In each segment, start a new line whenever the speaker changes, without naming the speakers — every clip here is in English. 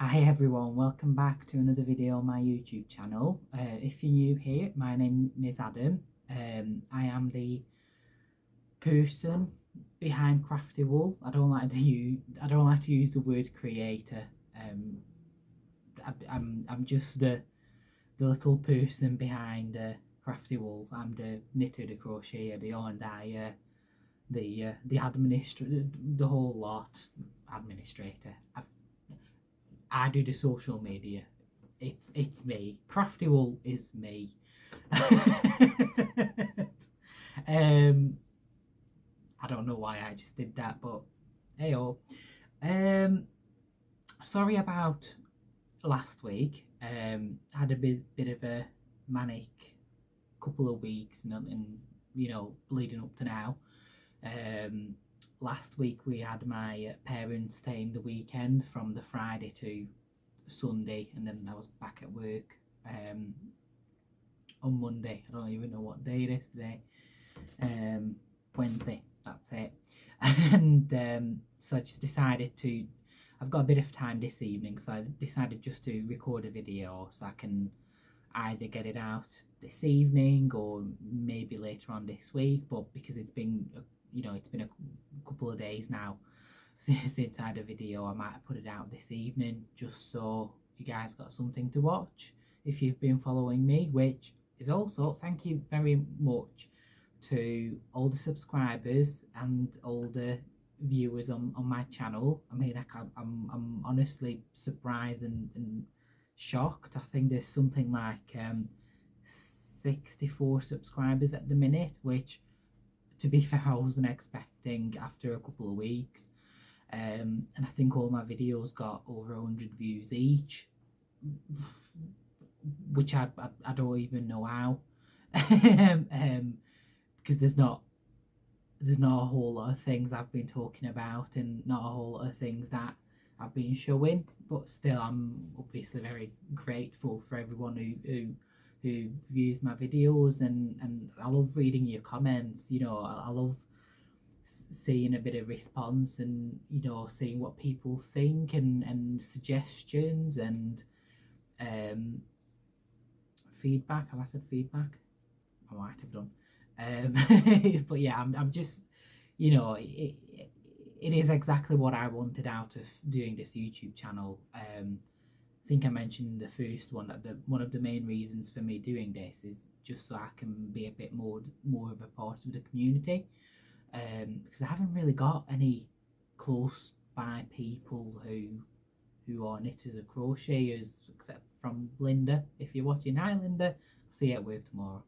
Hi everyone, welcome back to another video on my YouTube channel. If you're new here, my name is Adam. I am the person behind Crafty Wool. I don't like to use the word creator. I'm just the little person behind Crafty Wool. I'm the knitter, the crocheter, the yarn dyer, the administrator, the whole lot. Administrator. I do the social media. It's me. Crafty Wool is me. I don't know why I just did that, but heyo. Sorry about last week. Had a bit of a manic couple of weeks, and leading up to now. Last week we had my parents staying the weekend from the Friday to Sunday, and then I was back at work on Monday. I don't even know what day it is today. Wednesday, that's it. And so I just decided to, I've got a bit of time this evening, so I decided just to record a video so I can either get it out this evening or maybe later on this week. But because it's been it's been a couple of days now since I had a video, I might put it out this evening just so you guys got something to watch if you've been following me, which is also thank you very much to all the subscribers and all the viewers on my channel. I mean, I'm honestly surprised and shocked. I think there's something like 64 subscribers at the minute, which, to be fair, I wasn't expecting after a couple of weeks. And I think all my videos got over 100 views each, which I don't even know how. Because there's not a whole lot of things I've been talking about and not a whole lot of things that I've been showing, but still I'm obviously very grateful for everyone who views my videos, and I love reading your comments. I love seeing a bit of response and seeing what people think and suggestions and feedback. Have I said feedback? I might have done. But yeah, I'm just, it is exactly what I wanted out of doing this YouTube channel. I think I mentioned in the first one that one of the main reasons for me doing this is just so I can be a bit more of a part of the community, because I haven't really got any close by people who are knitters or crocheters, except from Linda. If you're watching, hi Linda, I'll see you at work tomorrow.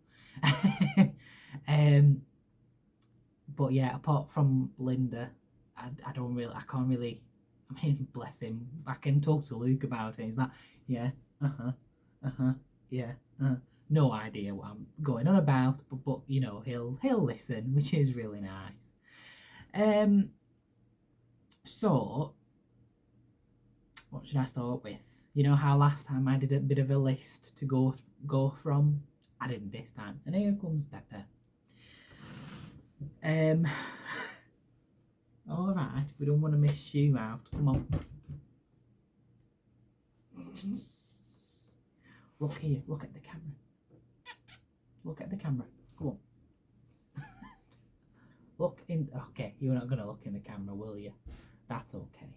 But yeah, apart from Linda, I can't really, I mean, bless him, I can talk to Luke about it. He's like, yeah, yeah, no idea what I'm going on about, but he'll listen, which is really nice. So what should I start with? You know how last time I did a bit of a list to go from? I didn't this time. And here comes Pepper. Alright, we don't want to miss you out. Come on. Look here, look at the camera. Look at the camera. Come on. Look in. Okay, you're not going to look in the camera, will you? That's okay.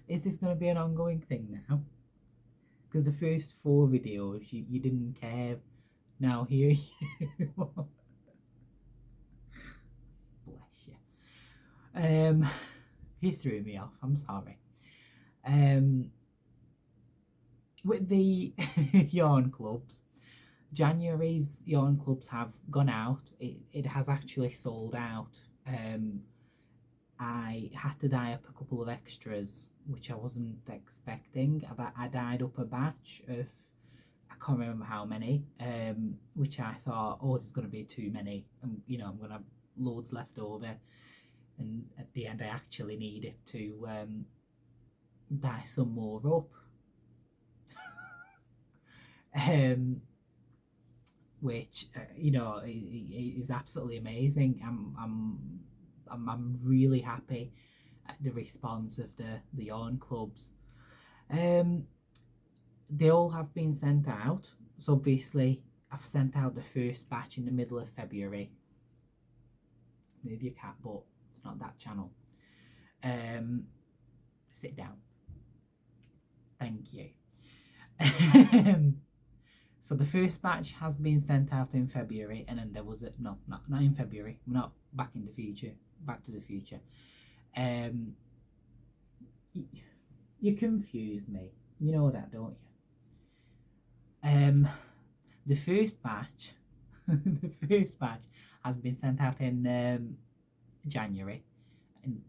Is this going to be an ongoing thing now? Because the first 4 videos you didn't care. Now here you are. Bless you. You threw me off. I'm sorry. With the yarn clubs, January's yarn clubs have gone out. It has actually sold out. I had to dye up a couple of extras, which I wasn't expecting. I dyed up a batch of, I can't remember how many, which I thought, oh, there's going to be too many. I'm going to have loads left over. And at the end, I actually needed to dye some more up. Which, is absolutely amazing. I'm I'm really happy at the response of the yarn clubs. They all have been sent out. So obviously I've sent out the first batch in the middle of February. Move your cat, but it's not that channel. Sit down. Thank you. So the first batch has been sent out in February, and then there was not in February. We're not Back to the Future. You confused me. You know that, don't you? The first batch, has been sent out in January,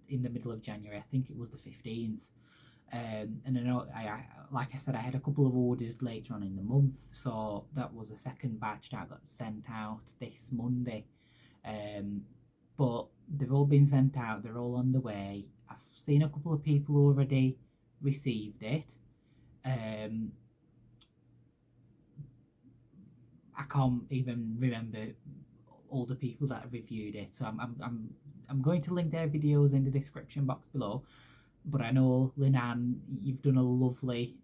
in the middle of January. I think it was the 15th. And I know, like I said, I had a couple of orders later on in the month, so that was a second batch that got sent out this Monday. But they've all been sent out, they're all on the way. I've seen a couple of people already received it. I can't even remember all the people that have reviewed it, so I'm going to link their videos in the description box below. But I know, Linan, you've done a lovely,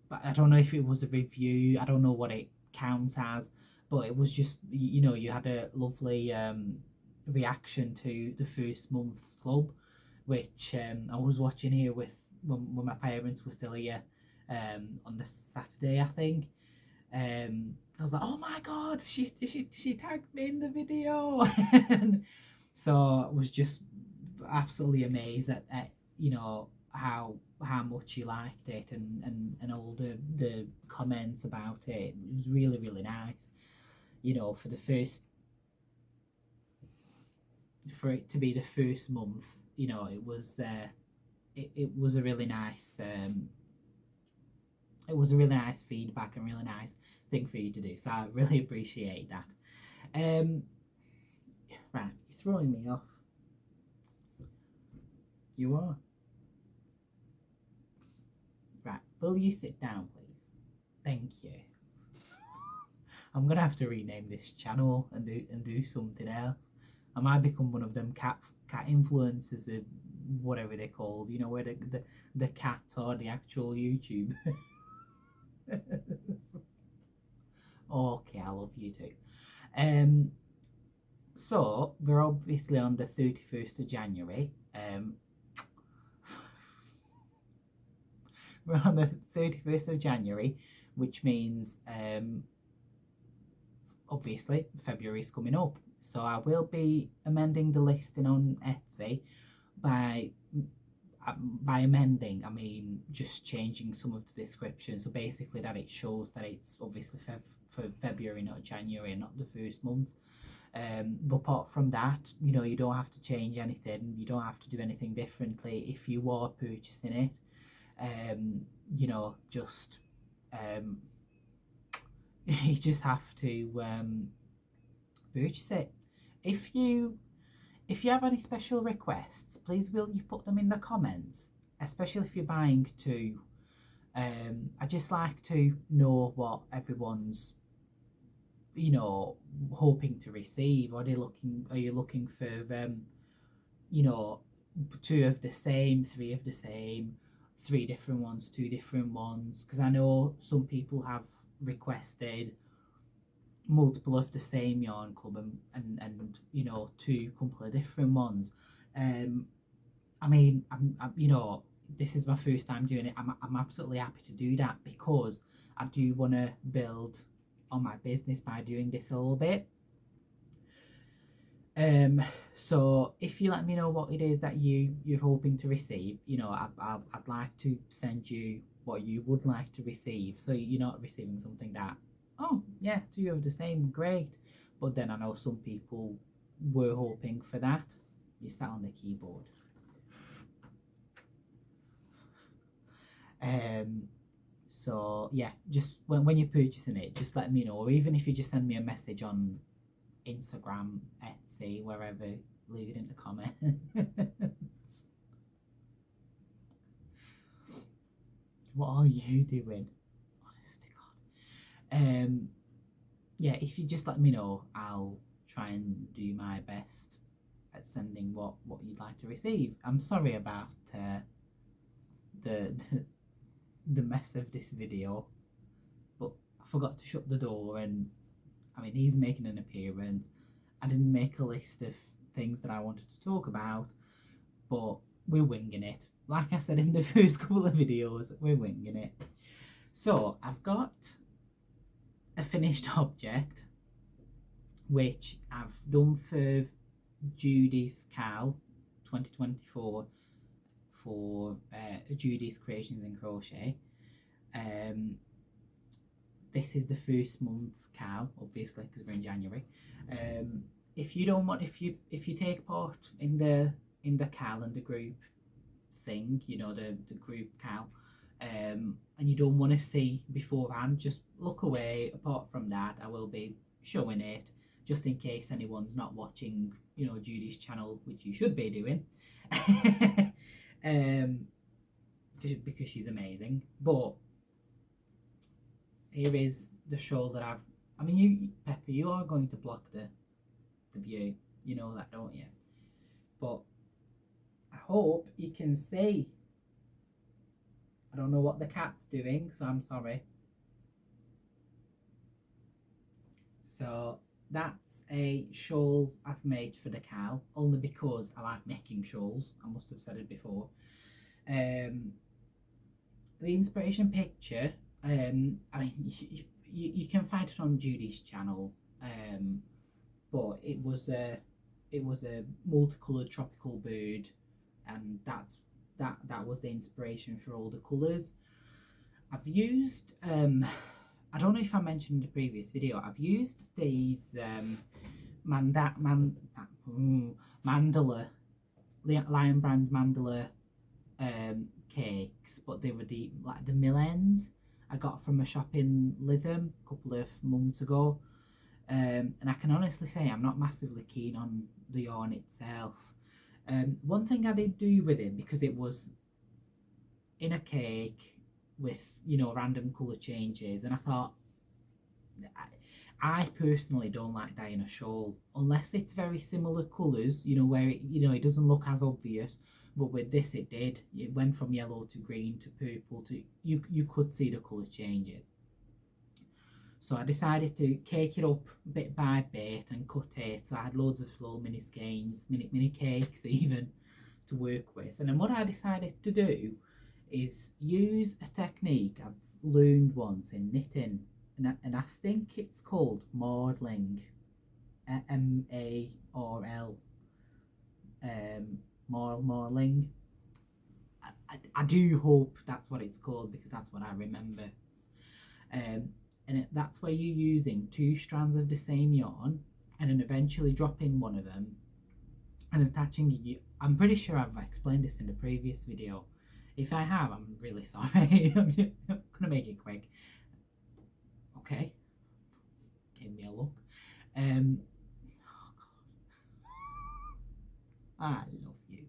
but I don't know if it was a review, I don't know what it counts as, but it was just, you know, you had a lovely reaction to the first month's club, which I was watching here with, when my parents were still here, on the Saturday, I think. I was like, oh my god, she tagged me in the video. So I was just absolutely amazed at you know, how much you liked it, and all the comments about it. It was really, really nice, you know, for it to be the first month, you know. It was it was a really nice it was a really nice feedback and really nice thing for you to do, so I really appreciate that. Right, you're throwing me off. You are. Right, will you sit down, please? Thank you. I'm gonna have to rename this channel and do something else. I might become one of them cat influencers, or whatever they're called. You know, where the cat or the actual YouTube. Okay, I love you too. So we're obviously on the 31st of January. We're on the 31st of January, which means obviously February's coming up. So I will be amending the listing on Etsy. By amending, I mean just changing some of the description. So basically that it shows that it's obviously for February, not January, not the first month. But apart from that, you know, you don't have to change anything. You don't have to do anything differently if you are purchasing it. You know, just you just have to purchase it. If you have any special requests, please will you put them in the comments, especially if you're buying two. I just like to know what everyone's, you know, hoping to receive. Are you looking for you know, two of the same, three of the same, three different ones, two different ones? Because I know some people have requested multiple of the same yarn club, and you know, two completely different ones. I mean, I'm you know, this is my first time doing it. I'm absolutely happy to do that, because I do want to build on my business by doing this a little bit. So if you let me know what it is that you're hoping to receive, you know, I'd like to send you what you would like to receive, so you're not receiving something that, oh yeah, two of the same, great, but then I know some people were hoping for that. You sat on the keyboard. So yeah, just when you're purchasing it, just let me know, or even if you just send me a message on Instagram, Etsy, wherever, leave it in the comments. What are you doing? Honest to God. Yeah, if you just let me know, I'll try and do my best at sending what you'd like to receive. I'm sorry about the the mess of this video, but I forgot to shut the door, and I mean, he's making an appearance. I didn't make a list of things that I wanted to talk about, but we're winging it. Like I said in the first couple of videos, we're winging it. So I've got a finished object, which I've done for Judy's Cal 2024 for Judy's Creations in Crochet. This is the first month's Cal, obviously, because we're in January. If you take part in the calendar group thing, you know, the group Cal, and you don't want to see beforehand, just look away. Apart from that, I will be showing it just in case anyone's not watching, you know, Judy's channel, which you should be doing, because she's amazing. But here is the shawl that I mean, you, Pepper, you are going to block the view, you know that, don't you? But I hope you can see. I don't know what the cat's doing, so I'm sorry. So that's a shawl I've made for the Cal, only because I like making shawls. I must have said it before. The inspiration picture, I mean, you can find it on Judy's channel, but it was a multicolored tropical bird, and that was the inspiration for all the colours. I've used I don't know if I mentioned in the previous video, I've used these mandala, Lion Brand's mandala cakes, but they were like the mill ends I got from a shop in Lytham a couple of months ago, and I can honestly say I'm not massively keen on the yarn itself. One thing I did do with it, because it was in a cake with, you know, random colour changes, and I thought, I personally don't like dyeing a shawl unless it's very similar colours, you know, where it, you know, it doesn't look as obvious. But with this, it did. It went from yellow to green to purple to you could see the colour changes. So I decided to cake it up bit by bit and cut it. So I had loads of little mini skeins, mini cakes even, to work with. And then what I decided to do is use a technique I've learned once in knitting, and I think it's called mordling, M-A-R-L, marling. I do hope that's what it's called, because that's what I remember. And that's where you're using 2 strands of the same yarn, and then eventually dropping one of them and attaching it. I'm pretty sure I've explained this in the previous video. If I have, I'm really sorry. I'm gonna make it quick. Okay, give me a look. Oh God, I love you.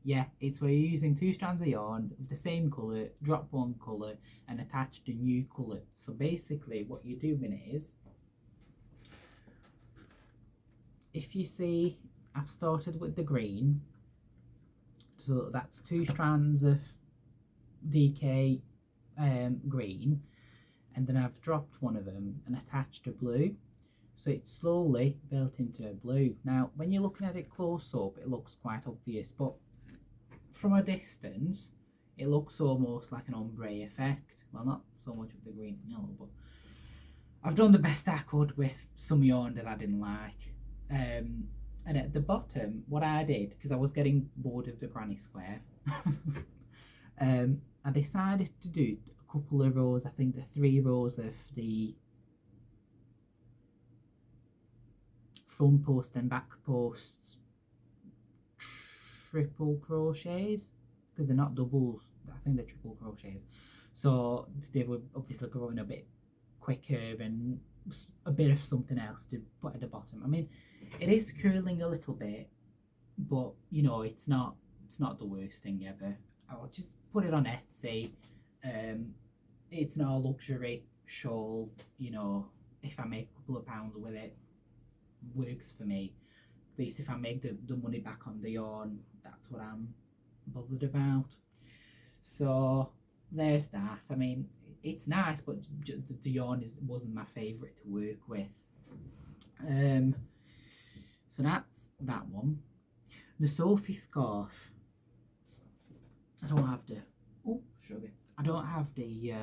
Yeah, it's where you're using 2 strands of yarn of the same colour, drop one colour and attach the new colour. So basically what you're doing is, if you see, I've started with the green, so that's 2 strands of DK green, and then I've dropped one of them and attached a blue, so it's slowly built into a blue. Now when you're looking at it close up, it looks quite obvious, but from a distance it looks almost like an ombre effect. Well, not so much with the green and yellow, but I've done the best I could with some yarn that I didn't like. And at the bottom, what I did, because I was getting bored of the granny square, I decided to do a couple of rows, I think the 3 rows of the front post and back posts triple crochets, because they're not doubles, I think they're triple crochets, so they were obviously growing a bit quicker, and a bit of something else to put at the bottom. I mean, it is curling a little bit, but you know, it's not the worst thing ever. I'll just put it on Etsy, it's not a luxury shawl, you know. If I make a couple of pounds with it, works for me. At least if I make the money back on the yarn, that's what I'm bothered about. So there's that. I mean, it's nice, but the yarn wasn't my favourite to work with. So that's that one. The Sophie scarf. I don't have the. Oh, sugar. I don't have the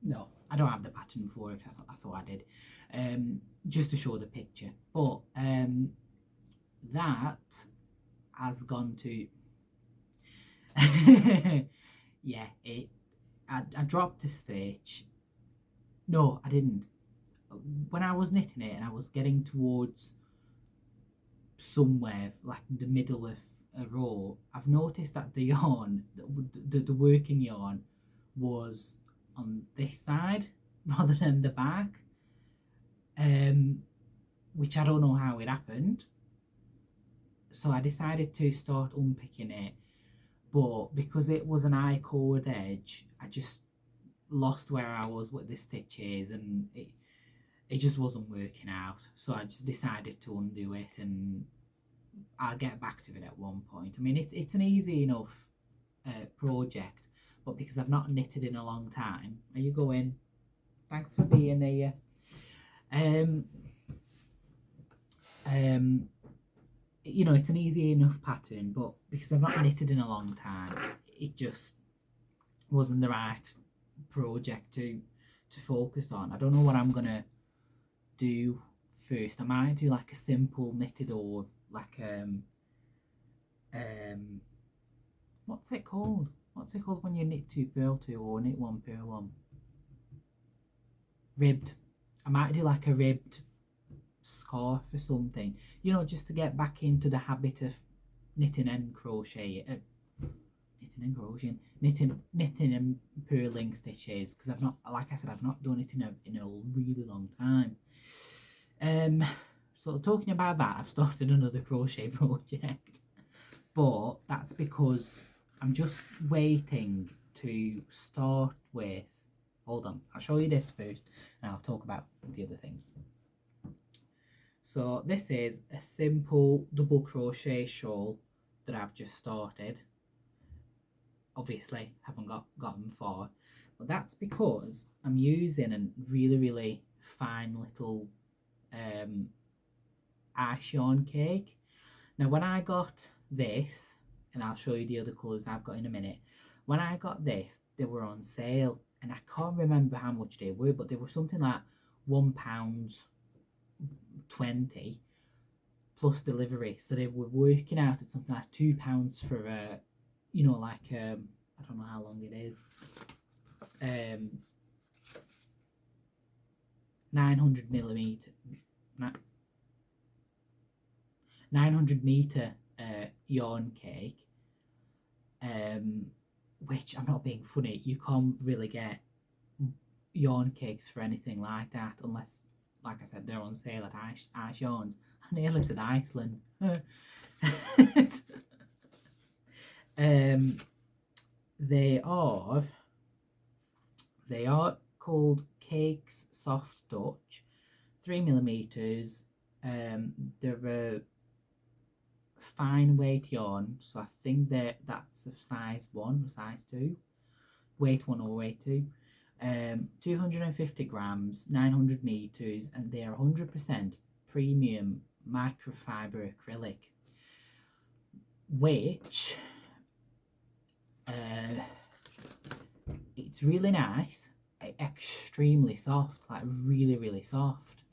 no, I don't have the pattern for it. I thought I did, just to show the picture. But that has gone to yeah. I dropped a stitch. No, I didn't. When I was knitting it and I was getting towards somewhere like the middle of a row, I've noticed that the yarn, the working yarn, was on this side rather than the back, which I don't know how it happened. So I decided to start unpicking it, but because it was an I-cord edge, I just lost where I was with the stitches, and it just wasn't working out. So I just decided to undo it, and I'll get back to it at one point. I mean, it's an easy enough project, but because I've not knitted in a long time. Are you going? Thanks for being here. You know, it's an easy enough pattern, but because I've not knitted in a long time, it just wasn't the right project to focus on. I don't know what I'm gonna do first. I might do like a simple knitted, or like what's it called? What's it called when you knit 2 purl 2 or knit 1 purl 1? Ribbed. I might do like a ribbed scarf or something, you know, just to get back into the habit of knitting and crocheting, knitting and purling stitches, because I've not, like I said, I've not done it in a really long time. So talking about that, I've started another crochet project, but that's because I'm just waiting to start with. Hold on, I'll show you this first and I'll talk about the other thing. So this is a simple double crochet shawl that I've just started. Obviously haven't gotten far, but that's because I'm using a really fine little ash yarn cake. Now when I got this, and I'll show you the other colours I've got in a minute, when I got this they were on sale, and I can't remember how much they were, but they were something like £1.20 plus delivery, so they were working out at something like £2 for a, you know, like I don't know how long it is, 900 meter yarn cake, which, I'm not being funny, you can't really get yarn cakes for anything like that unless, like I said, they're on sale at Ash Yarns. I nearly said Iceland. They are called Cakes Soft Touch, 3mm. They're a fine weight yarn, so I think that's a size 1 or size 2, weight 1 or weight 2. 250 grams, 900 meters, and they are 100% premium microfiber acrylic, which it's really nice, extremely soft, like really soft.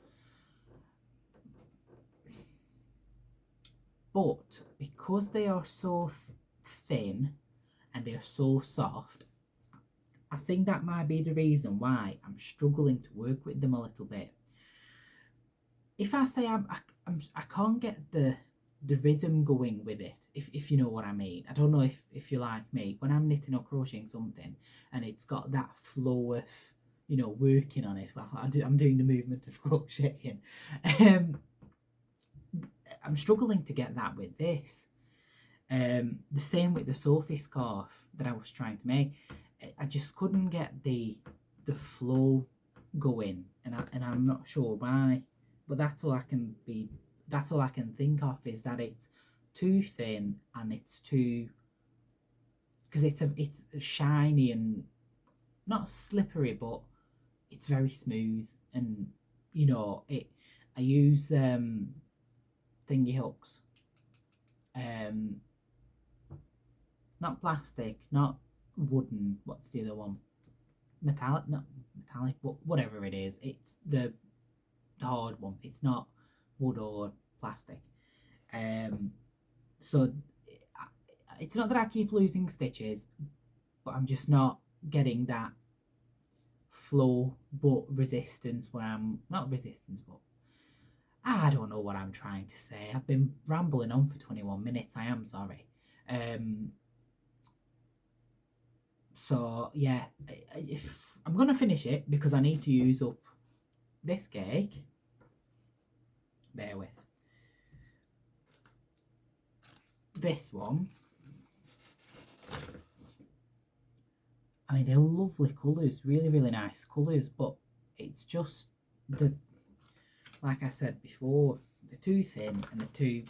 But because they are so thin and they are so soft, I think that might be the reason why I'm struggling to work with them a little bit. If I say I can't get the rhythm going with it, if you know what I mean. I don't know if you're like me, when I'm knitting or crocheting something and it's got that flow of, you know, working on it. Well, I'm doing the movement of crocheting. I'm struggling to get that with this. The same with the Sophie scarf that I was trying to make. I just couldn't get the flow going, and I'm not sure why. But that's all I can be. That's all I can think of, is that it's too thin and it's too, because it's shiny and not slippery, but it's very smooth, and you know it. I use thingy hooks, um, not plastic, not wooden. What's the other one? Metallic, not metallic, but whatever it is. It's the hard one. It's not wood or plastic. So it's not that I keep losing stitches, but I'm just not getting that flow but resistance when I'm not resistance, but I don't know what I'm trying to say. I've been rambling on for 21 minutes. I am sorry. So yeah, I'm gonna finish it because I need to use up this cake. Bear with. This one, I mean, they're lovely colours, really, really nice colours, but it's just like I said before, they're too thin and they're too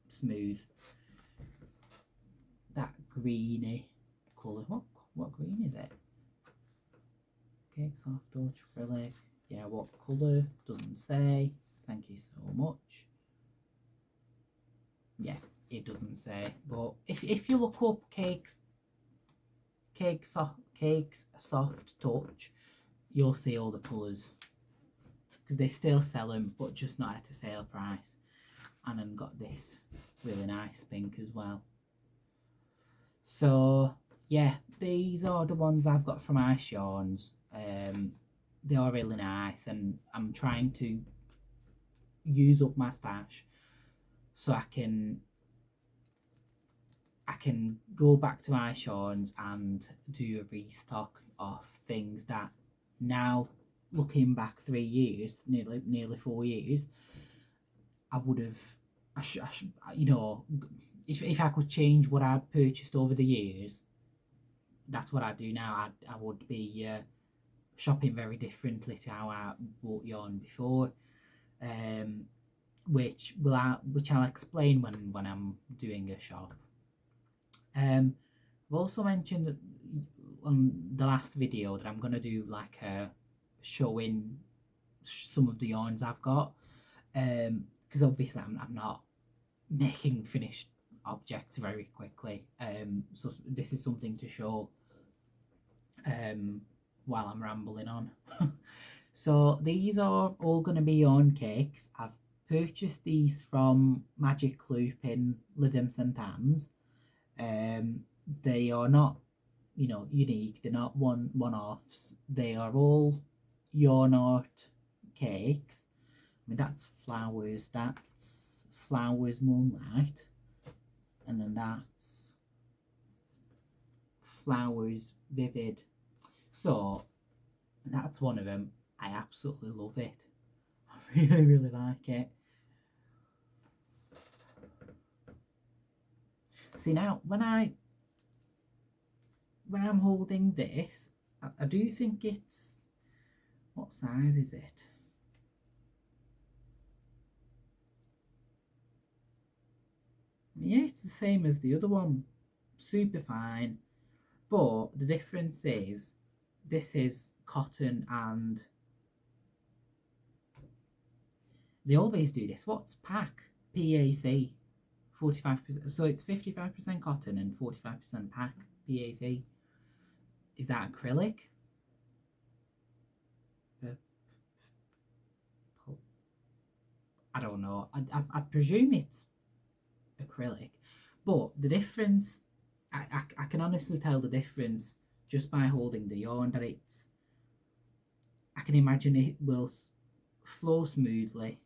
smooth. That greeny colour, what green is it? Cake soft touch acrylic. Yeah, what colour? Doesn't say. Thank you so much. Yeah, it doesn't say. But if you look up cake soft touch, you'll see all the colours, because they still sell them, but just not at a sale price. And then got this really nice pink as well. So yeah, these are the ones I've got from Ice Yarns. They are really nice, and I'm trying to use up my stash so I can go back to Ice Yarns and do a restock of things that now, looking back 3 years, nearly 4 years, I would have, you know, if I could change what I'd purchased over the years, that's what I do now. I would be shopping very differently to how I bought yarn before, which I'll explain when I'm doing a shop. I've also mentioned on the last video that I'm gonna do like a showing some of the yarns I've got, because obviously I'm not making finished objects very quickly, so this is something to show while I'm rambling on. So these are all going to be yarn cakes. I've purchased these from Magic Loop in Lytham St Anne's. They are not, you know, unique. They're not one-offs. They are all yarn art cakes. I mean, that's flowers moonlight, and then that's flowers vivid. So that's one of them. I absolutely love it. I really, really like it. See, now when I'm holding this, I do think it's, what size is it? Yeah, it's the same as the other one, super fine, but the difference is this is cotton, and they always do this. What's PAC? PAC, 45%. So it's 55% cotton and 45% PAC, PAC. Is that acrylic? I don't know. I presume it's acrylic, but the difference, I can honestly tell the difference just by holding the yarn, that it's, I can imagine it will flow smoothly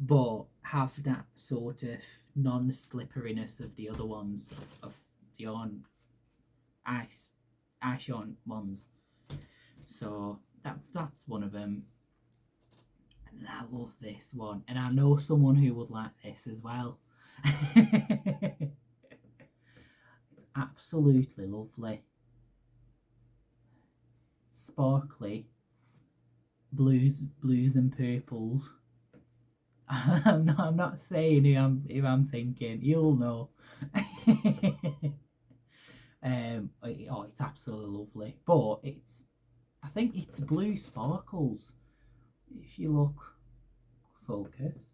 but have that sort of non-slipperiness of the other ones, of the yarn, ice yarn ones. So that's one of them. And I love this one, and I know someone who would like this as well. It's absolutely lovely. Sparkly blues and purples. I'm not saying who I'm thinking. You'll know. It's absolutely lovely, but I think it's blue sparkles. If you look, focus,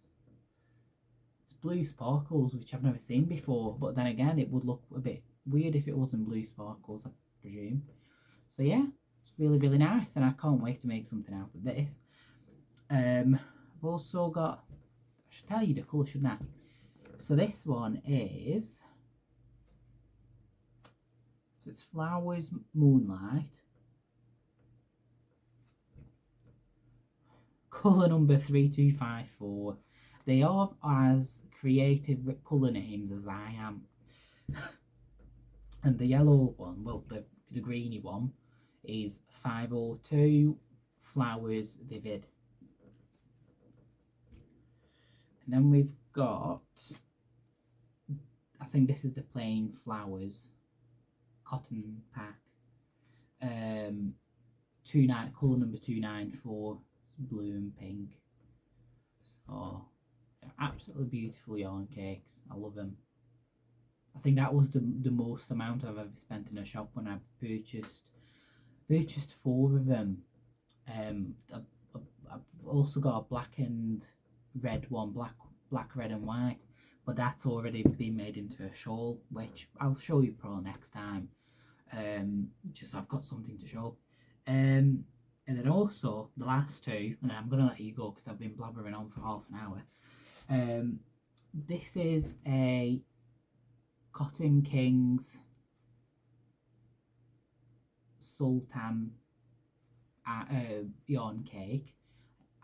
it's blue sparkles, which I've never seen before. But then again, it would look a bit weird if it wasn't blue sparkles, I presume. So yeah, it's really really nice, and I can't wait to make something out of this. I've also got. I should tell you the colour, shouldn't I? So this one is. So it's Flowers Moonlight. Colour number 3254. They are as creative colour names as I am. And the yellow one, well, the greeny one, is 502 Flowers Vivid. And then we've got, I think this is the plain flowers cotton pack. Colour number 294, blue and pink. So absolutely beautiful yarn cakes. I love them. I think that was the most amount I've ever spent in a shop when I purchased 4 of them. I've also got a black and red one, black, red and white, but that's already been made into a shawl, which I'll show you probably next time. Just so I've got something to show. And then also the last 2, and I'm gonna let you go because I've been blabbering on for half an hour. This is a Cotton Kings Sultan yarn cake.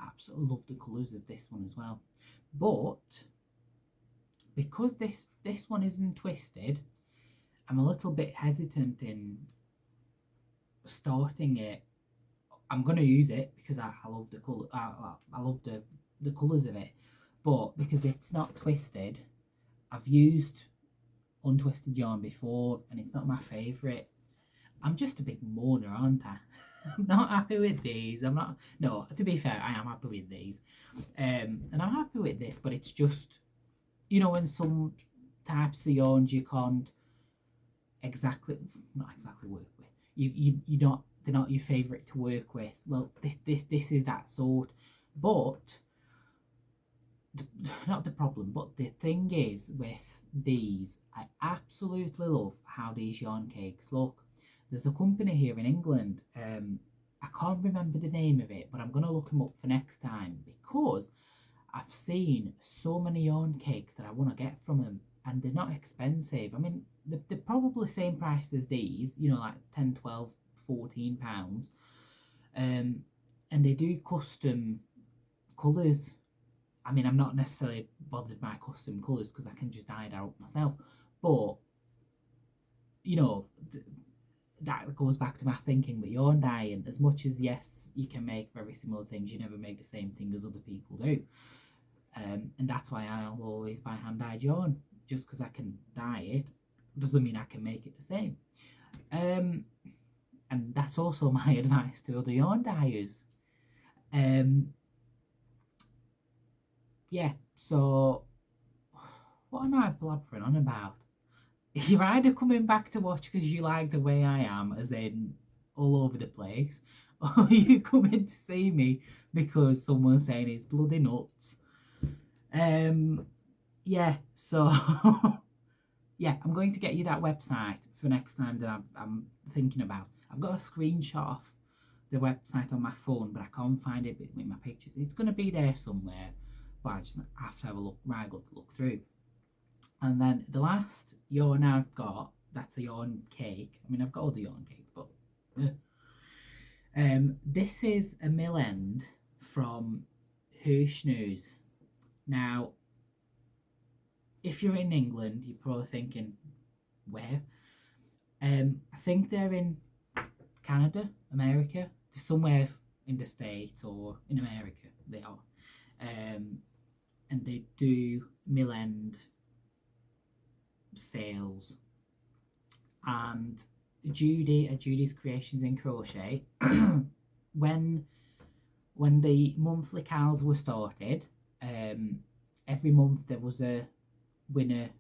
Absolutely love the colours of this one as well, but because this one isn't twisted, I'm a little bit hesitant in starting it. I'm gonna use it because I love the colour. I love the colours of it, but because it's not twisted, I've used untwisted yarn before and it's not my favourite. I'm just a big moaner, aren't I? I'm not happy with these. No, to be fair, I am happy with these. And I'm happy with this, but it's just, when some types of yarns you can't not exactly work with. They're not your favourite to work with. Well, this is that sort. But not the problem, but the thing is with these, I absolutely love how these yarn cakes look. There's a company here in England, I can't remember the name of it, but I'm going to look them up for next time because I've seen so many yarn cakes that I want to get from them, and they're not expensive. I mean, they're probably the same price as these, like 10, 12, 14 pounds. And they do custom colours. I mean, I'm not necessarily bothered by custom colours because I can just dye it out myself. But, that goes back to my thinking with yarn dyeing. As much as, yes, you can make very similar things, you never make the same thing as other people do. And that's why I'll always buy hand-dyed yarn. Just because I can dye it doesn't mean I can make it the same. And that's also my advice to other yarn dyers. Yeah, so what am I blabbering on about? You're either coming back to watch because you like the way I am, as in all over the place, or you coming to see me because someone's saying it's bloody nuts. Yeah, so yeah, I'm going to get you that website for next time that I'm thinking about. I've got a screenshot of the website on my phone, but I can't find it with my pictures. It's going to be there somewhere, but I just have to have a look, right, good look through. And then the last yarn I've got, that's a yarn cake. I mean, I've got other yarn cakes, but this is a mill end from Hirschner's. Now, if you're in England, you're probably thinking, where? I think they're in Canada, America, somewhere in the States or in America, they are. And they do mill end sales. And Judy at Judy's Creations in Crochet, when the monthly cows were started, every month there was a winner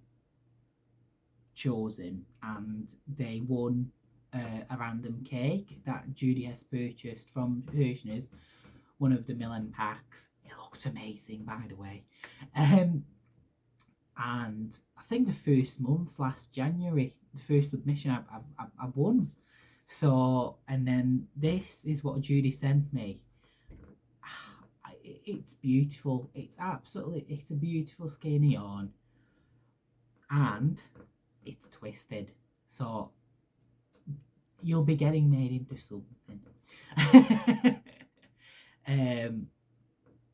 chosen, and they won a random cake that Judy has purchased from Hirschner's, one of the Milan packs. It looks amazing, by the way. And I think the first month, last January, the first submission, I won. So, and then this is what Judy sent me. It's beautiful. It's a beautiful skein of yarn, and it's twisted. So you'll be getting made into something.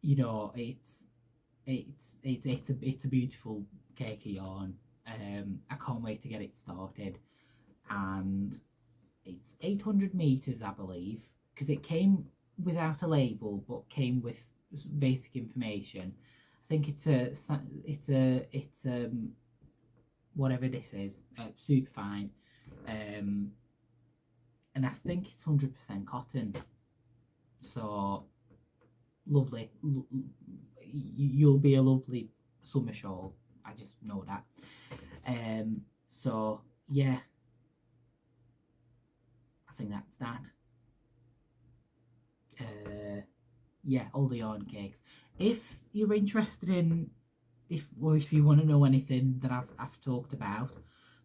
You know, it's a beautiful cake of yarn. I can't wait to get it started, and it's 800 meters, I believe, because it came without a label but came with basic information. I think it's whatever this is, super fine, and I think it's 100% cotton. So lovely. You'll be a lovely summer shawl. I just know that. So yeah, I think that's that. Yeah, all the yarn cakes. If you're interested in, if you want to know anything that I've talked about,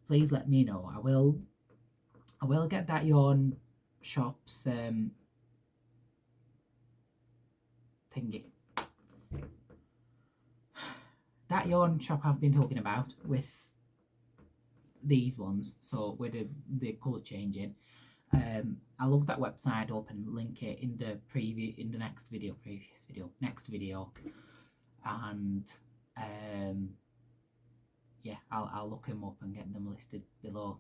please let me know. I will get that yarn shop's thingy. That yarn shop I've been talking about with these ones, so with the colour changing. I'll look that website up and link it in the next video, and yeah, I'll look them up and get them listed below.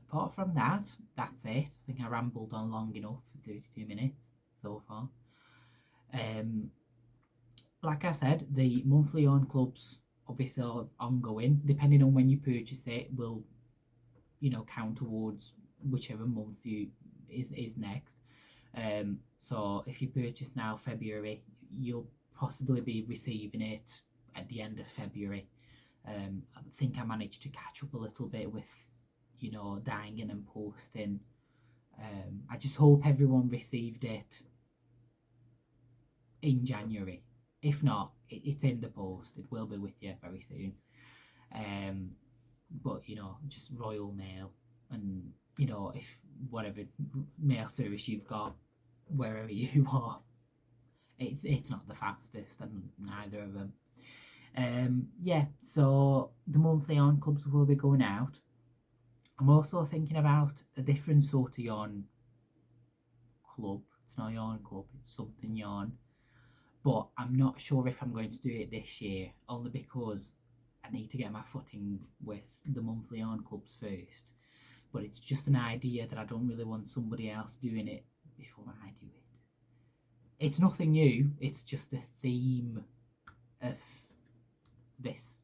Apart from that, that's it. I think I rambled on long enough for 32 minutes so far. Like I said, the monthly yarn clubs obviously are ongoing. Depending on when you purchase it, will, you know, count towards whichever month is next. So if you purchase now February, you'll possibly be receiving it at the end of February. I think I managed to catch up a little bit with, you know, dyeing and posting. I just hope everyone received it in January. If not, it's in the post. It will be with you very soon. But you know, just Royal Mail, and you know, if whatever mail service you've got wherever you are, it's not the fastest, and neither of them. Yeah, so the monthly yarn clubs will be going out. I'm also thinking about a different sort of yarn club. It's not a yarn club, it's something yarn, but I'm not sure if I'm going to do it this year, only because I need to get my footing with the monthly yarn clubs first. But it's just an idea that I don't really want somebody else doing it before I do it. It's nothing new, it's just a theme of this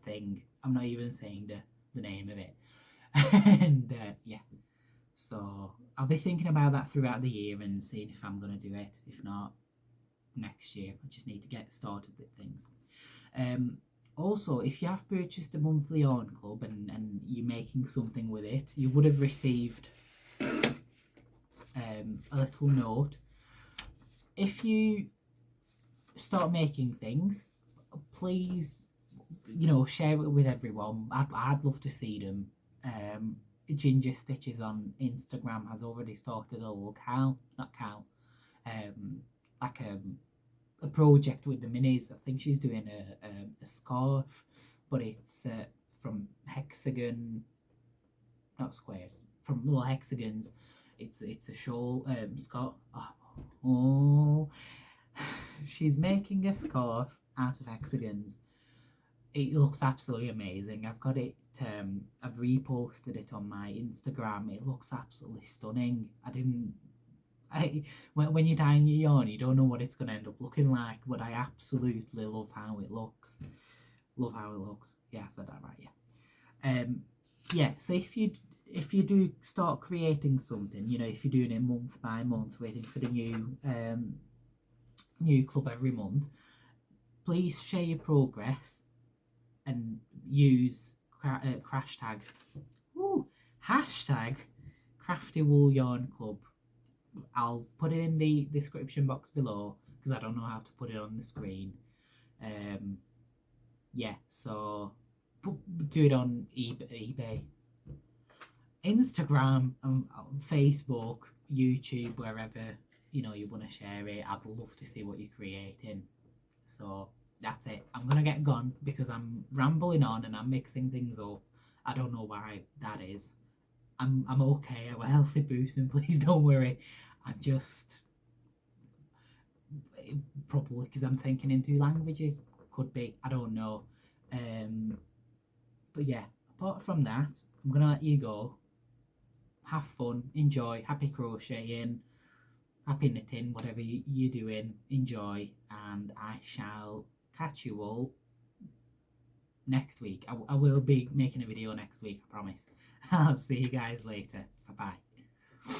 thing. I'm not even saying the name of it. And yeah, so I'll be thinking about that throughout the year and seeing if I'm going to do it. If not, next year. I just need to get started with things. Also, if you have purchased a monthly yarn club and you're making something with it, you would have received a little note. If you start making things, please, you know, share it with everyone. I'd love to see them. Ginger Stitches on Instagram has already started a little like a project with the minis. I think she's doing a scarf, but it's from hexagon, not squares, from little hexagons. It's a shawl, scarf. Oh, she's making a scarf out of hexagons. It looks absolutely amazing. I've got it. I've reposted it on my Instagram. It looks absolutely stunning. When you're dyeing your yarn, you don't know what it's going to end up looking like, but I absolutely love how it looks. Yeah, I said that right, Yeah, so if you do start creating something, you know, if you're doing it month by month, waiting for the new club every month, please share your progress and use crash tag, hashtag Crafty Wool Yarn Club. I'll put it in the description box below because I don't know how to put it on the screen. Yeah, so do it on eBay, Instagram, Facebook, YouTube, wherever you know you want to share it. I'd love to see what you're creating. So that's it. I'm gonna get gone because I'm rambling on and I'm mixing things up. I don't know why that is. I'm okay. I'm a healthy person. Please don't worry. I'm just probably because I'm thinking in two languages. Could be. I don't know. But yeah. Apart from that, I'm gonna let you go. Have fun. Enjoy. Happy crocheting. Happy knitting. Whatever you're doing. Enjoy. And I shall catch you all next week. I will be making a video next week. I promise. I'll see you guys later. Bye bye.